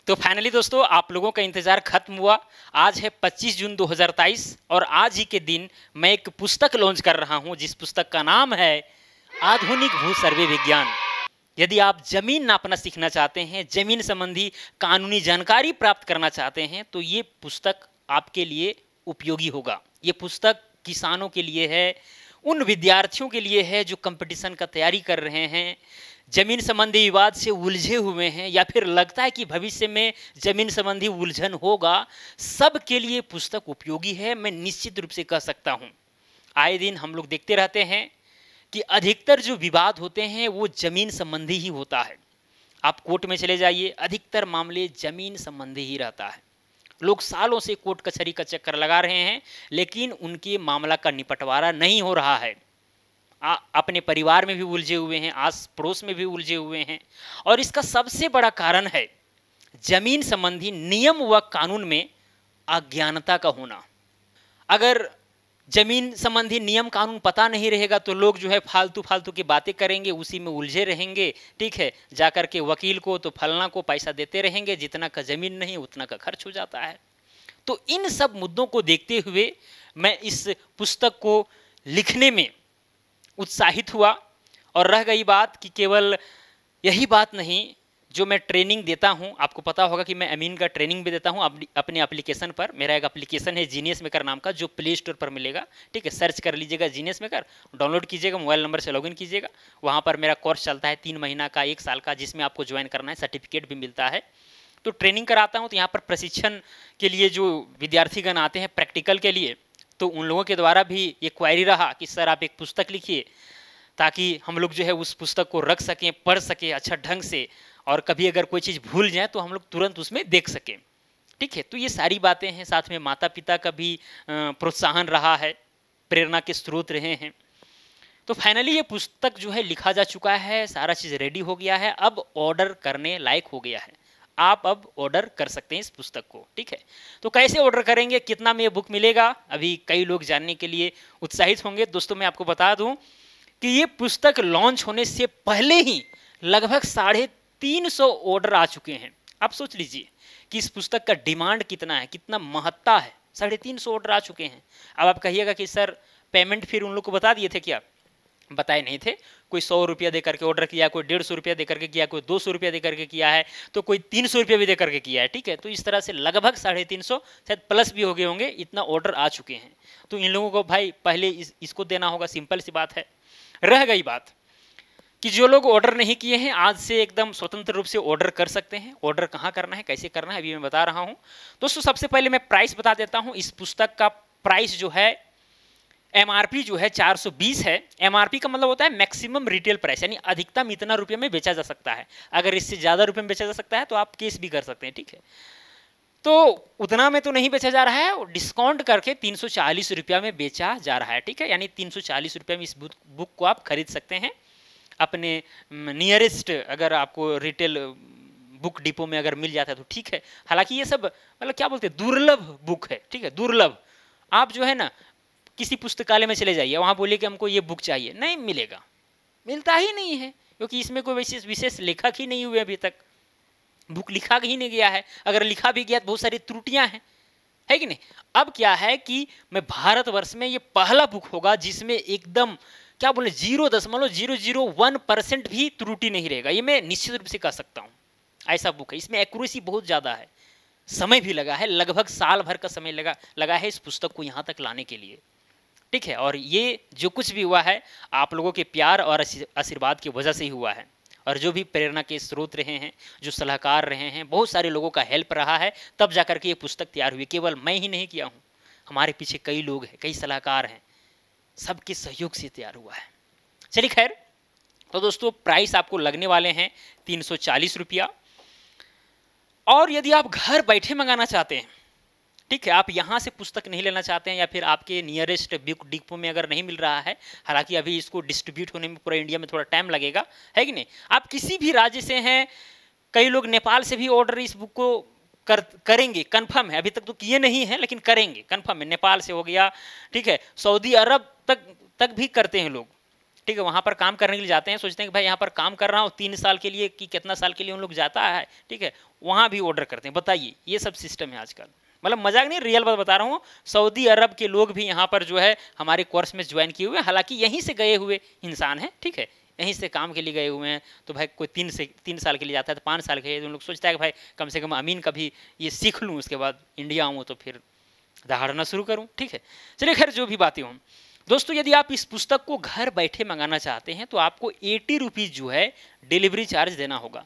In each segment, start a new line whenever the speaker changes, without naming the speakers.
तो फाइनली दोस्तों आप लोगों का इंतजार खत्म हुआ। आज है 25 जून 2023 और आज ही के दिन मैं एक पुस्तक लॉन्च कर रहा हूं जिस पुस्तक का नाम है आधुनिक भू सर्वे विज्ञान। यदि आप जमीन नापना सीखना चाहते हैं, जमीन संबंधी कानूनी जानकारी प्राप्त करना चाहते हैं तो ये पुस्तक आपके लिए उपयोगी होगा। ये पुस्तक किसानों के लिए है, उन विद्यार्थियों के लिए है जो कंपटीशन का तैयारी कर रहे हैं, जमीन संबंधी विवाद से उलझे हुए हैं या फिर लगता है कि भविष्य में जमीन संबंधी उलझन होगा, सब के लिए पुस्तक उपयोगी है। मैं निश्चित रूप से कह सकता हूँ। आए दिन हम लोग देखते रहते हैं कि अधिकतर जो विवाद होते हैं वो जमीन संबंधी ही होता है। आप कोर्ट में चले जाइए, अधिकतर मामले जमीन संबंधी ही रहता है। लोग सालों से कोर्ट कचहरी का चक्कर लगा रहे हैं लेकिन उनके मामला का निपटवारा नहीं हो रहा है। अपने परिवार में भी उलझे हुए हैं, आस पड़ोस में भी उलझे हुए हैं और इसका सबसे बड़ा कारण है जमीन संबंधी नियम व कानून में अज्ञानता का होना। अगर जमीन संबंधी नियम कानून पता नहीं रहेगा तो लोग जो है फालतू फालतू की बातें करेंगे, उसी में उलझे रहेंगे। ठीक है, जाकर के वकील को तो फलना को पैसा देते रहेंगे, जितना का जमीन नहीं उतना का खर्च हो जाता है। तो इन सब मुद्दों को देखते हुए मैं इस पुस्तक को लिखने में उत्साहित हुआ। और रह गई बात कि केवल यही बात नहीं, जो मैं ट्रेनिंग देता हूं, आपको पता होगा कि मैं अमीन का ट्रेनिंग भी देता हूं अपने एप्लीकेशन पर। मेरा एक एप्लीकेशन है जीनियस मेकर नाम का, जो प्ले स्टोर पर मिलेगा। ठीक है, सर्च कर लीजिएगा जीनियस मेकर, डाउनलोड कीजिएगा, मोबाइल नंबर से लॉगिन कीजिएगा। वहां पर मेरा कोर्स चलता है 3 महीना का, 1 साल का, जिसमें आपको ज्वाइन करना है, सर्टिफिकेट भी मिलता है। तो ट्रेनिंग कराता हूँ। तो यहाँ पर प्रशिक्षण के लिए जो विद्यार्थीगण आते हैं प्रैक्टिकल के लिए, तो उन लोगों के द्वारा भी ये क्वायरी रहा कि सर आप एक पुस्तक लिखिए ताकि हम लोग जो है उस पुस्तक को रख सकें, पढ़ सकें अच्छा ढंग से, और कभी अगर कोई चीज़ भूल जाए तो हम लोग तुरंत उसमें देख सकें। ठीक है, तो ये सारी बातें हैं। साथ में माता पिता का भी प्रोत्साहन रहा है, प्रेरणा के स्रोत रहे हैं। तो फाइनली ये पुस्तक जो है लिखा जा चुका है, सारा चीज़ रेडी हो गया है, अब ऑर्डर करने लायक हो गया है। आप अब ऑर्डर कर सकते हैं इस पुस्तक को। ठीक है, तो कैसे ऑर्डर करेंगे, कितना में ये बुक मिलेगा, अभी कई लोग जानने के लिए उत्साहित होंगे। दोस्तों मैं आपको बता दूं कि ये पुस्तक लॉन्च होने से पहले ही लगभग 350 ऑर्डर आ चुके हैं। आप सोच लीजिए कि इस पुस्तक का डिमांड कितना है, कितना महत्ता है। 350 ऑर्डर आ चुके हैं। अब आप कहिएगा कि सर पेमेंट फिर उन लोग को बता दिए थे क्या? बताए नहीं थे। कोई 100 रुपया दे करके ऑर्डर किया, कोई 150 रुपया दे करके किया, कोई 200 रुपया दे करके किया है, तो कोई 300 रुपया भी दे करके किया है। ठीक है, तो इस तरह से लगभग 350, शायद प्लस भी हो गए होंगे, इतना ऑर्डर आ चुके हैं। तो इन लोगों को भाई पहले इसको देना होगा, सिंपल सी बात है। रह गई बात कि जो लोग ऑर्डर नहीं किए हैं, आज से एकदम स्वतंत्र रूप से ऑर्डर कर सकते हैं। ऑर्डर कहाँ करना है, कैसे करना है, अभी मैं बता रहा हूँ। दोस्तों सबसे पहले मैं प्राइस बता देता हूँ। इस पुस्तक का प्राइस जो है, एमआरपी जो है 420 है। एमआरपी का मतलब होता है मैक्सिमम रिटेल प्राइस, यानी अधिकतम इतना रुपये में बेचा जा सकता है। अगर इससे ज़्यादा रुपये में बेचा जा सकता है तो आप केस भी कर सकते हैं। ठीक है, तो उतना में तो नहीं बेचा जा रहा है, डिस्काउंट करके 340 रुपया में बेचा जा रहा है। ठीक है, यानी 340 रुपये में इस बुक को आप खरीद सकते हैं अपने नियरेस्ट, अगर आपको रिटेल बुक डिपो में अगर मिल जाता है तो ठीक है। हालांकि ये सब मतलब क्या बोलते हैं, दुर्लभ बुक है। ठीक है, दुर्लभ। आप जो है ना किसी पुस्तकालय में चले जाइए, वहाँ बोलिए कि हमको ये बुक चाहिए, नहीं मिलेगा, मिलता ही नहीं है, क्योंकि इसमें कोई विशेष लेखक ही नहीं हुए अभी तक, बुक लिखा ही नहीं गया है। अगर लिखा भी गया तो बहुत सारी त्रुटियां हैं, है कि नहीं। अब क्या है कि मैं भारतवर्ष में ये पहला बुक होगा जिसमें एकदम क्या बोले 0.001% भी त्रुटि नहीं रहेगा। ये मैं निश्चित रूप से कह सकता हूँ, ऐसा बुक है। इसमें एक्यूरेसी बहुत ज़्यादा है, समय भी लगा है, लगभग साल भर का समय लगा है इस पुस्तक को यहाँ तक लाने के लिए। ठीक है, और ये जो कुछ भी हुआ है आप लोगों के प्यार और आशीर्वाद की वजह से ही हुआ है, और जो भी प्रेरणा के स्रोत रहे हैं, जो सलाहकार रहे हैं, बहुत सारे लोगों का हेल्प रहा है, तब जाकर के ये पुस्तक तैयार हुई। केवल मैं ही नहीं किया हूँ, हमारे पीछे कई लोग हैं, कई सलाहकार हैं, सबके सहयोग से तैयार हुआ है। चलिए खैर, तो दोस्तों प्राइस आपको लगने वाले हैं 340 रुपया। और यदि आप घर बैठे मंगाना चाहते हैं, ठीक है, आप यहाँ से पुस्तक नहीं लेना चाहते हैं या फिर आपके नियरेस्ट बुक डिपो में अगर नहीं मिल रहा है, हालांकि अभी इसको डिस्ट्रीब्यूट होने में पूरा इंडिया में थोड़ा टाइम लगेगा, है कि नहीं। आप किसी भी राज्य से हैं, कई लोग नेपाल से भी ऑर्डर इस बुक को करेंगे, कंफर्म है। अभी तक तो किए नहीं है लेकिन करेंगे, कंफर्म है। नेपाल से हो गया, ठीक है, सऊदी अरब तक भी करते हैं लोग। ठीक है, वहाँ पर काम करने के लिए जाते हैं, सोचते हैं कि भाई यहाँ पर काम कर रहा हूँ 3 साल के लिए कि कितना साल के लिए उन लोग जाता है, ठीक है, वहाँ भी ऑर्डर करते हैं। बताइए, ये सब सिस्टम है आजकल, मतलब मजाक नहीं, रियल बात बता रहा हूँ। सऊदी अरब के लोग भी यहाँ पर जो है हमारे कोर्स में ज्वाइन किए हुए हैं, हालांकि यहीं से गए हुए इंसान हैं, ठीक है, यहीं से काम के लिए गए हुए हैं। तो भाई कोई 3 साल के लिए जाता है तो 5 साल के लिए, तो उन लोग सोचता है कि भाई कम से कम अमीन का भी ये सीख लूँ, उसके बाद इंडिया आऊँ तो फिर दहाड़ना शुरू करूँ, ठीक है। चलिए खैर, जो भी बातें हों दोस्तों, यदि आप इस पुस्तक को घर बैठे मंगाना चाहते हैं तो आपको 80 रुपीज़ जो है डिलीवरी चार्ज देना होगा।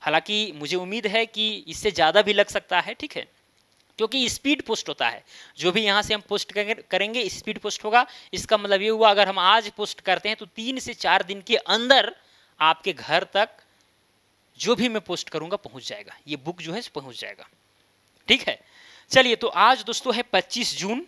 हालांकि मुझे उम्मीद है कि इससे ज़्यादा भी लग सकता है, ठीक है, क्योंकि स्पीड पोस्ट होता है। जो भी यहाँ से हम पोस्ट करेंगे स्पीड पोस्ट होगा। इसका मतलब ये हुआ, अगर हम आज पोस्ट करते हैं तो 3 से 4 दिन के अंदर आपके घर तक जो भी मैं पोस्ट करूँगा पहुँच जाएगा, ये बुक जो है पहुँच जाएगा, ठीक है। चलिए, तो आज दोस्तों है 25 जून,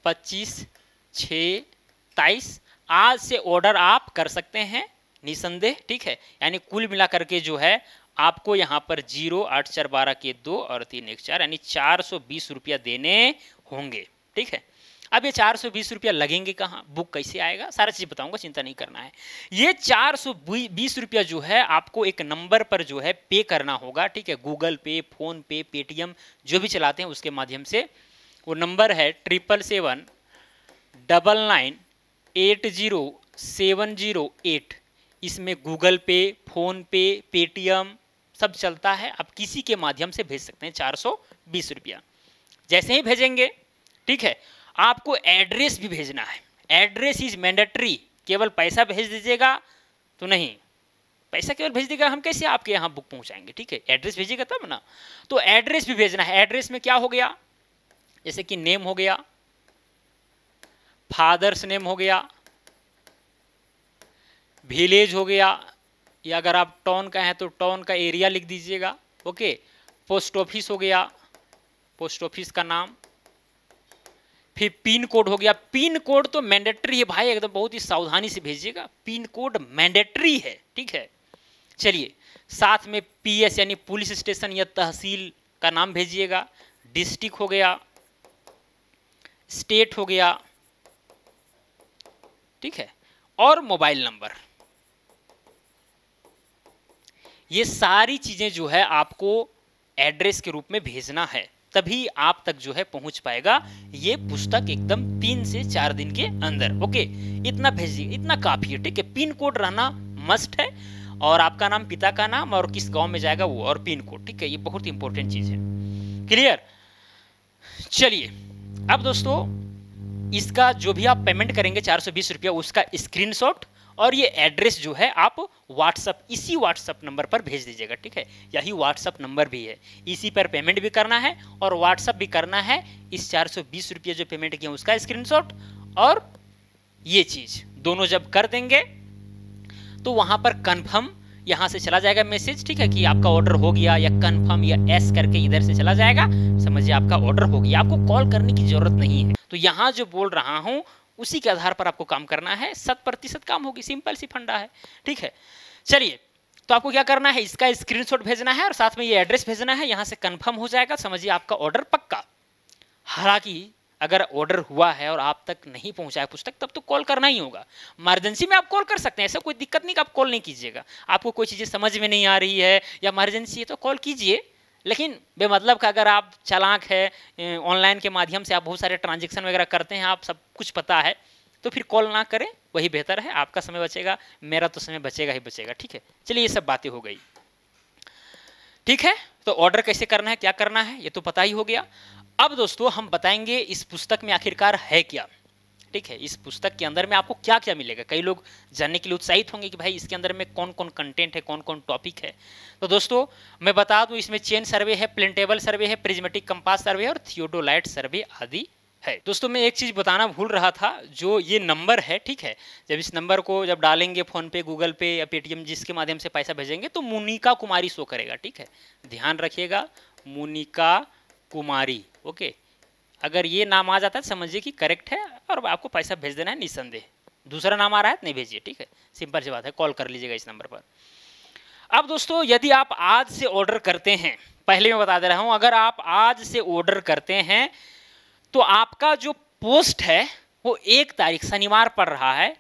25/6/23। आज से ऑर्डर आप कर सकते हैं निसंदेह, ठीक है। यानी कुल मिला करके जो है आपको यहाँ पर 0 8 4 12 के 2 और 3 1 4 यानी 420 रुपया देने होंगे, ठीक है। अब ये 420 रुपया लगेंगे कहाँ, बुक कैसे आएगा, सारा चीज़ बताऊंगा, चिंता नहीं करना है। ये 420 रुपया जो है आपको एक नंबर पर जो है पे करना होगा, ठीक है। गूगल पे, फोन पे, पेटीएम जो भी चलाते हैं उसके माध्यम से। वो नंबर है 77799807008। इसमें गूगल पे, फोन पे, पेटीएम सब चलता है। आप किसी के माध्यम से भेज सकते हैं 420 रुपया। जैसे ही भेजेंगे, ठीक है, आपको एड्रेस भी भेजना है। Address is mandatory. केवल पैसा भेज दीजिएगा तो नहीं, पैसा केवल भेज दीजिएगा, हम कैसे आपके यहाँ बुक पहुँचाएंगे, ठीक है, एड्रेस भेजिएगा तब ना। तो एड्रेस भी भेजना है। एड्रेस में क्या हो गया, जैसे कि नेम हो गया, फादर्स नेम हो गया, विलेज हो गया, या अगर आप टाउन का हैं तो टाउन का एरिया लिख दीजिएगा, ओके। पोस्ट ऑफिस हो गया, पोस्ट ऑफिस का नाम, फिर पिन कोड हो गया। पिन कोड तो मैंडेटरी है भाई, एकदम बहुत ही सावधानी से भेजिएगा, पिन कोड मैंडेटरी है, ठीक है। चलिए, साथ में पीएस यानी पुलिस स्टेशन या तहसील का नाम भेजिएगा। डिस्ट्रिक्ट हो गया, स्टेट हो गया, ठीक है, और मोबाइल नंबर। ये सारी चीजें जो है आपको एड्रेस के रूप में भेजना है, तभी आप तक जो है पहुंच पाएगा ये पुस्तक एकदम 3 से 4 दिन के अंदर, ओके। इतना भेजिए, इतना काफी है, ठीक है। पिन कोड रहना मस्ट है, और आपका नाम, पिता का नाम और किस गांव में जाएगा वो, और पिन कोड, ठीक है। ये बहुत इंपॉर्टेंट चीज है, क्लियर। चलिए, अब दोस्तों इसका जो भी आप पेमेंट करेंगे 420 रुपया, उसका स्क्रीनशॉट और ये एड्रेस जो है आप व्हाट्सअप, इसी व्हाट्सअप नंबर पर भेज दीजिएगा, ठीक है। यही व्हाट्सअप नंबर भी है, इसी पर पेमेंट भी करना है और व्हाट्सअप भी करना है। इस 420 रुपये जो पेमेंट किया उसका स्क्रीनशॉट और ये चीज दोनों जब कर देंगे तो वहां पर कन्फर्म यहाँ से चला जाएगा मैसेज, ठीक है, कि आपका ऑर्डर हो गया, या कन्फर्म या एस करके इधर से चला जाएगा, समझिए आपका ऑर्डर हो गया। आपको कॉल करने की जरूरत नहीं है। तो यहाँ जो बोल रहा हूँ उसी के आधार पर आपको काम करना है, 100% काम होगी, सिंपल सी फंडा है, ठीक है। चलिए, तो आपको क्या करना है, इसका स्क्रीनशॉट भेजना है और साथ में ये एड्रेस भेजना है, यहाँ से कंफर्म हो जाएगा, समझिए आपका ऑर्डर पक्का। हालांकि अगर ऑर्डर हुआ है और आप तक नहीं पहुंचा है पुस्तक, तब तो कॉल करना ही होगा। इमरजेंसी में आप कॉल कर सकते हैं, ऐसा कोई दिक्कत नहीं कि आप कॉल नहीं कीजिएगा। आपको कोई चीज़ें समझ में नहीं आ रही है या इमरजेंसी है तो कॉल कीजिए, लेकिन बेमतलब का अगर आप चालाक है, ऑनलाइन के माध्यम से आप बहुत सारे ट्रांजेक्शन वगैरह करते हैं, आप सब कुछ पता है, तो फिर कॉल ना करें, वही बेहतर है। आपका समय बचेगा, मेरा तो समय बचेगा ही बचेगा, ठीक है। चलिए, ये सब बातें हो गई, ठीक है। तो ऑर्डर कैसे करना है, क्या करना है, ये तो पता ही हो गया। अब दोस्तों हम बताएंगे इस पुस्तक में आखिरकार है क्या, ठीक है। इस पुस्तक के अंदर में आपको क्या क्या मिलेगा। कई लोग जानने के लिए उत्साहित होंगे कि भाई इसके अंदर में कौन कौन कंटेंट है, कौन कौन टॉपिक है। तो दोस्तों मैं बता दूं, इसमें चेन सर्वे है, प्लेंटेबल सर्वे है, प्रिज्मेटिक कंपास सर्वे और थियोडोलाइट सर्वे आदि है। दोस्तों मैं एक चीज़ बताना भूल रहा था, जो ये नंबर है, ठीक है, जब इस नंबर को जब डालेंगे फ़ोन पे, गूगल पे या पेटीएम, जिसके माध्यम से पैसा भेजेंगे, तो मोनिका कुमारी शो करेगा, ठीक है। ध्यान रखिएगा, मोनिका कुमारी, ओके। अगर ये नाम आ जाता है समझिए कि करेक्ट है और आपको पैसा भेज देना है निसंदेह। दूसरा नाम आ रहा है तो नहीं भेजिए, ठीक है, सिंपल सी बात है। कॉल कर लीजिएगा इस नंबर पर। अब दोस्तों यदि आप आज से ऑर्डर करते हैं, पहले मैं बता दे रहा हूं, अगर आप आज से ऑर्डर करते हैं तो आपका जो पोस्ट है वो 1 तारीख शनिवार पड़ रहा है,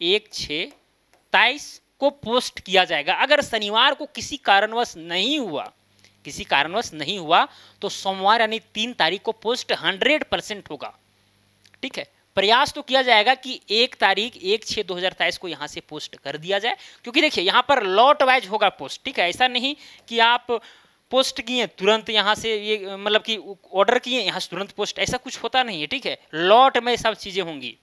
1/6/23 को पोस्ट किया जाएगा। अगर शनिवार को किसी कारणवश नहीं हुआ तो सोमवार यानी 3 तारीख को पोस्ट 100% होगा। ठीक है, प्रयास तो किया जाएगा कि 1 तारीख 1/6/2023 को यहाँ से पोस्ट कर दिया जाए, क्योंकि देखिए यहाँ पर लॉट वाइज होगा पोस्ट। ठीक है, ऐसा नहीं कि आप पोस्ट किए तुरंत यहाँ से ये मतलब कि ऑर्डर किए यहाँ से तुरंत पोस्ट, ऐसा कुछ होता नहीं है। ठीक है, लॉट में सब चीज़ें होंगी,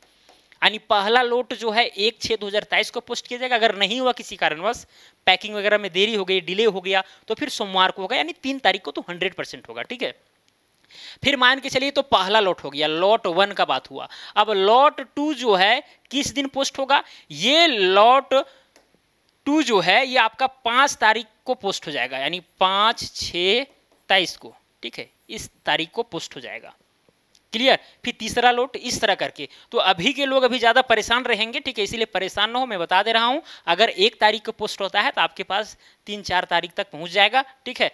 यानी पहला लॉट जो है 1/6/2023 को पोस्ट किया जाएगा। अगर नहीं हुआ किसी कारणवश, पैकिंग वगैरह में देरी हो गई, डिले हो गया, तो फिर सोमवार को होगा, यानी 3 तारीख को तो 100% होगा। ठीक है, फिर मान के चलिए तो पहला लॉट हो गया, लॉट 1 का बात हुआ। अब लॉट 2 जो है किस दिन पोस्ट होगा? ये लॉट 2 जो है ये आपका 5 तारीख को पोस्ट हो जाएगा, यानी 5/6/23 को। ठीक है, इस तारीख को पोस्ट हो जाएगा। क्लियर? फिर तीसरा लॉट इस तरह करके। तो अभी के लोग अभी ज़्यादा परेशान रहेंगे, ठीक है, इसीलिए परेशान ना हो, मैं बता दे रहा हूँ। अगर 1 तारीख को पोस्ट होता है तो आपके पास 3-4 तारीख तक पहुँच जाएगा। ठीक है,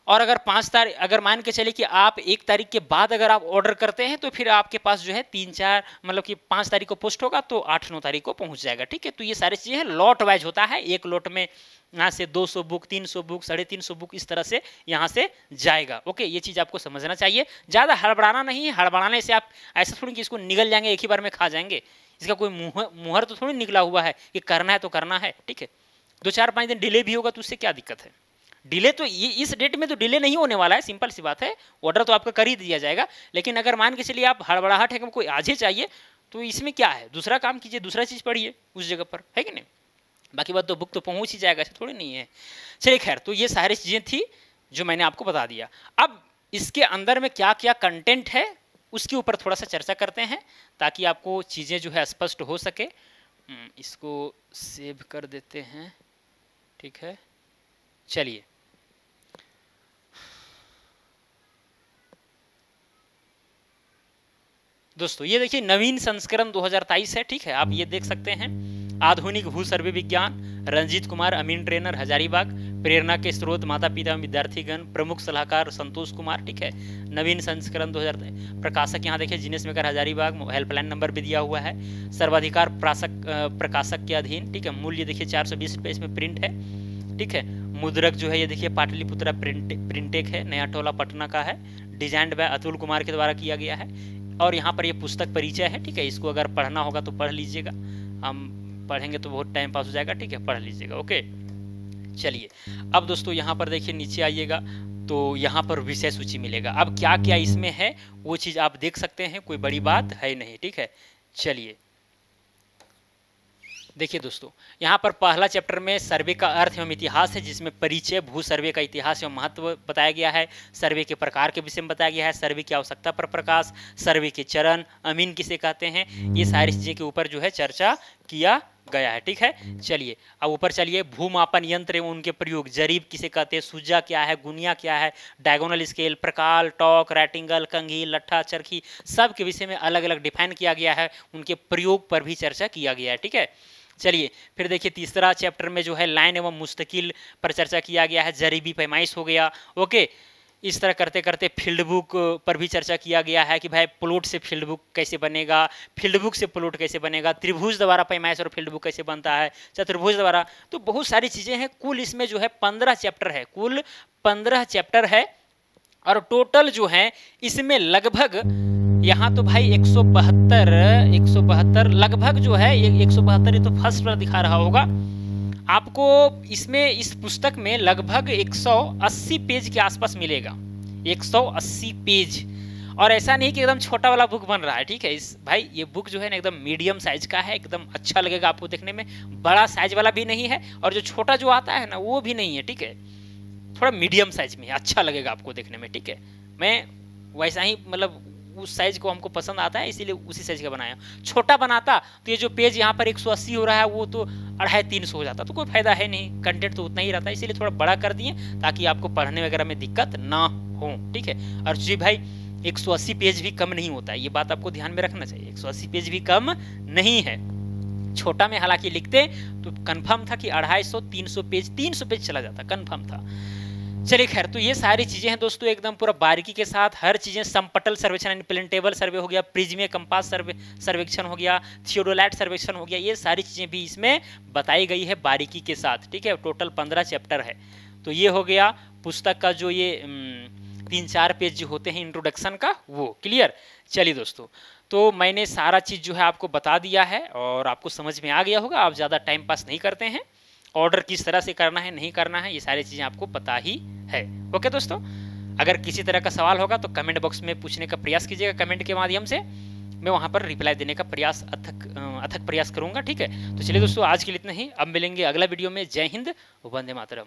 और अगर 5 तारीख, अगर मान के चले कि आप 1 तारीख के बाद अगर आप ऑर्डर करते हैं तो फिर आपके पास जो है 3-4 मतलब कि 5 तारीख को पोस्ट होगा तो 8-9 तारीख को पहुंच जाएगा। ठीक है, तो ये सारी चीज़ें लॉट वाइज होता है। एक लॉट में यहाँ से 200 बुक, 300 बुक, 350 बुक, इस तरह से यहाँ से जाएगा। ओके, ये चीज़ आपको समझना चाहिए। ज़्यादा हड़बड़ाना नहीं है, हड़बड़ाने से आप ऐसा थोड़ी कि इसको निगल जाएंगे, एक ही बार में खा जाएंगे। इसका कोई मुहर तो थोड़ी निकला हुआ है कि करना है तो करना है। ठीक है, 2-4-5 दिन डिले भी होगा तो उससे क्या दिक्कत है? डिले तो ये इस डेट में तो डिले नहीं होने वाला है, सिंपल सी बात है। ऑर्डर तो आपका कर ही दिया जाएगा, लेकिन अगर मान के चलिए आप हड़बड़ाहट है कि कोई आज ही चाहिए, तो इसमें क्या है, दूसरा काम कीजिए, दूसरा चीज़ पढ़िए उस जगह पर, है कि नहीं? बाकी बात तो बुक तो पहुंच ही जाएगा, ऐसा थोड़ी नहीं है। चलिए खैर, तो ये सारी चीज़ें थी जो मैंने आपको बता दिया। अब इसके अंदर में क्या क्या कंटेंट है उसके ऊपर थोड़ा सा चर्चा करते हैं, ताकि आपको चीज़ें जो है स्पष्ट हो सके। इसको सेव कर देते हैं। ठीक है, चलिए दोस्तों, ये देखिए नवीन संस्करण 2023 है। ठीक है, आप ये देख सकते हैं। आधुनिक भू सर्वे विज्ञान, रंजीत कुमार, अमीन ट्रेनर, हजारीबाग। प्रेरणा के स्रोत माता पिता विद्यार्थीगण, प्रमुख सलाहकार संतोष कुमार। ठीक है, नवीन संस्करण 2023। प्रकाशक यहाँ देखिए Jinesh maker, Hazaribagh. Helpline number भी दिया हुआ है। सर्वाधिकार प्रकाशक के अधीन। ठीक है, मूल्य देखिए 420 रुपये इसमें प्रिंट है। ठीक है, मुद्रक जो है ये देखिए पाटलिपुत्रा प्रिंटेक है, नया टोला पटना का है। डिजाइंड बाय अतुल कुमार के द्वारा किया गया है। और यहाँ पर ये पुस्तक परिचय है। ठीक है, इसको अगर पढ़ना होगा तो पढ़ लीजिएगा, हम पढ़ेंगे तो बहुत टाइम पास हो जाएगा। ठीक है, पढ़ लीजिएगा। ओके, चलिए अब दोस्तों यहाँ पर देखिए नीचे आइएगा तो यहाँ पर विषय सूची मिलेगा। अब क्या क्या इसमें है वो चीज़ आप देख सकते हैं, कोई बड़ी बात है नहीं। ठीक है, चलिए देखिए दोस्तों, यहाँ पर पहला चैप्टर में सर्वे का अर्थ एवं इतिहास है, जिसमें परिचय, भू सर्वे का इतिहास एवं महत्व बताया गया है। सर्वे के प्रकार के विषय में बताया गया है। सर्वे की आवश्यकता पर प्रकाश, सर्वे के चरण, अमीन किसे कहते हैं, ये सारी चीज़ें के ऊपर जो है चर्चा किया गया है। ठीक है, चलिए अब ऊपर चलिए। भूमापन यंत्र एवं उनके प्रयोग, जरीब किसे कहते हैं, सुजा क्या है, गुनिया क्या है, डायगोनल स्केल, प्रकाल, टॉक, रैटिंगल, कंघी, लट्ठा, चरखी, सब के विषय में अलग अलग डिफाइन किया गया है। उनके प्रयोग पर भी चर्चा किया गया है। ठीक है, चलिए फिर देखिए तीसरा चैप्टर में जो है लाइन एवं मुस्तकिल पर चर्चा किया गया है। जरीबी पैमाइश हो गया। ओके, इस तरह करते करते फील्ड बुक पर भी चर्चा किया गया है कि भाई प्लॉट से फील्ड बुक कैसे बनेगा, फील्ड बुक से प्लॉट कैसे बनेगा, त्रिभुज द्वारा पैमाइश और फील्ड बुक कैसे बनता है, चतुर्भुज द्वारा। तो बहुत सारी चीज़ें हैं। कुल इसमें जो है 15 चैप्टर है, कुल 15 चैप्टर है। और टोटल जो है इसमें लगभग यहाँ तो भाई 172 लगभग जो है, ये 172 ये तो फर्स्ट पर दिखा रहा होगा आपको। इसमें इस पुस्तक में लगभग 180 पेज के आसपास मिलेगा, 180 पेज। और ऐसा नहीं कि एकदम छोटा वाला बुक बन रहा है। ठीक है, इस भाई ये बुक जो है ना एकदम मीडियम साइज का है, एकदम अच्छा लगेगा आपको देखने में। बड़ा साइज वाला भी नहीं है और जो छोटा जो आता है ना वो भी नहीं है। ठीक है, थोड़ा मीडियम साइज में है, अच्छा लगेगा आपको देखने में। ठीक है, मैं वैसा ही मतलब उस साइज को हमको पसंद आता है, इसीलिए उसी साइज का बनाया। छोटा बनाता तो ये जो पेज यहाँ पर 180 हो रहा है वो तो 250-300 हो जाता, तो कोई फायदा है नहीं, कंटेंट तो उतना ही रहता है। इसीलिए थोड़ा बड़ा कर दिए ताकि आपको पढ़ने वगैरह में दिक्कत ना हो। ठीक है, और जी भाई 180 पेज भी कम नहीं होता है, ये बात आपको ध्यान में रखना चाहिए। 180 पेज भी कम नहीं है। छोटा में हालांकि लिखते तो कन्फर्म था कि 250-300 पेज, 300 पेज चला जाता, कन्फर्म था। चलिए खैर, तो ये सारी चीजें हैं दोस्तों एकदम पूरा बारीकी के साथ, हर चीजें समपटल सर्वेक्षण यानी प्लेन टेबल सर्वे हो गया, प्रिज्मीय कंपास सर्वेक्षण हो गया, थियोडोलाइट सर्वेक्षण हो गया, ये सारी चीजें भी इसमें बताई गई है बारीकी के साथ। ठीक है, टोटल 15 चैप्टर है। तो ये हो गया पुस्तक का जो ये 3-4 पेज जो होते हैं इंट्रोडक्शन का, वो क्लियर। चलिए दोस्तों, तो मैंने सारा चीज़ जो है आपको बता दिया है और आपको समझ में आ गया होगा। आप ज़्यादा टाइम पास नहीं करते हैं, ऑर्डर किस तरह से करना है नहीं करना है ये सारी चीज़ें आपको पता ही है। ओके दोस्तों, अगर किसी तरह का सवाल होगा तो कमेंट बॉक्स में पूछने का प्रयास कीजिएगा, कमेंट के माध्यम से मैं वहाँ पर रिप्लाई देने का प्रयास अथक प्रयास करूँगा। ठीक है, तो चलिए दोस्तों, आज के लिए इतना ही। अब मिलेंगे अगला वीडियो में। जय हिंद, वंदे मातरम।